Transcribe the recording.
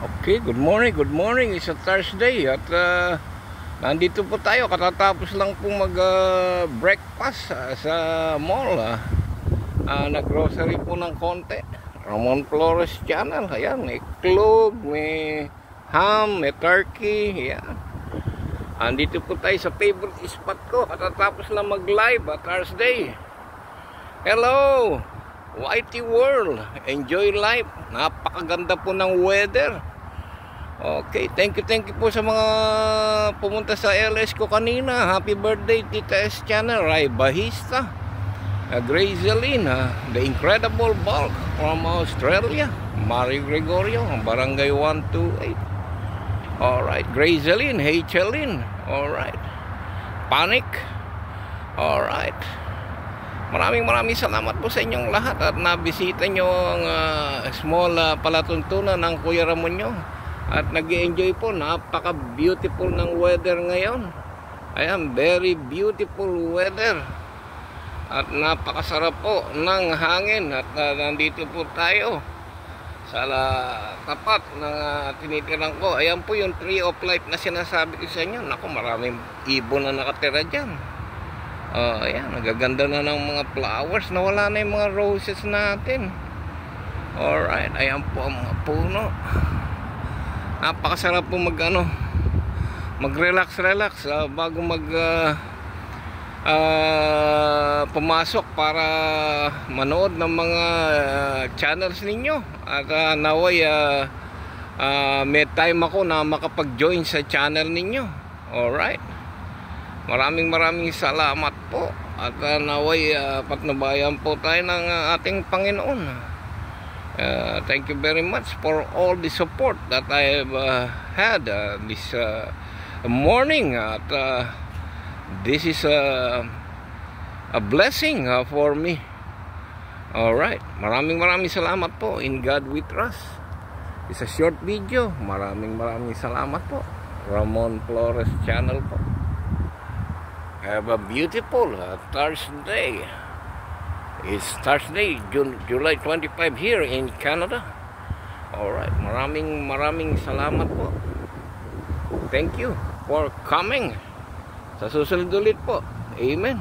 Okay, good morning. It's a Thursday at nandito po tayo. Katatapos lang po mag-breakfast sa mall. Nag-grocery po ng konti. Ramon Flores Channel. Ayan, may itlog, may ham, may turkey. Ayan. Nandito po tayo sa favorite spot ko. Katatapos lang mag-live at Thursday. Hello! YT World, enjoy life. Napakaganda po ng weather. Okay, thank you po sa mga pumunta sa LS ko kanina. Happy birthday Tita S Channel, Ray Bahista, Graceline, The Incredible Bulk from Australia, Mario Gregorio, Barangay 128. Alright, Graceline, Hacheline. Alright, Panic. Alright, maraming salamat po sa inyong lahat at nabisita nyo ang small palatuntunan ng Kuya Ramon nyo at nag-enjoy po. Napaka beautiful ng weather ngayon. Ayan, very beautiful weather at napakasarap po ng hangin at nandito po tayo sa tapat ng tinitiran ko. Ayan po yung tree of life na sinasabi ko sa inyo. Naku, maraming ibon na nakatira dyan. Ayan, nagaganda na ng mga flowers. Nawala na yung mga roses natin. Alright, ayan po ang mga puno. Napakasarap po mag-relax bago pumasok para manood ng mga channels ninyo. At naway may time ako na makapag-join sa channel ninyo. Alright, maraming salamat po at naway patnubayan po tayo ng ating Panginoon. Thank you very much for all the support that I have had this morning at this is a blessing for me. Alright, maraming salamat po. In God we trust. It's a short video. Maraming salamat po. Ramon Flores Channel po. Have a beautiful Thursday. It's Thursday, July 25 here in Canada. Alright, maraming salamat po. Thank you for coming. Sa susunod ulit po. Amen.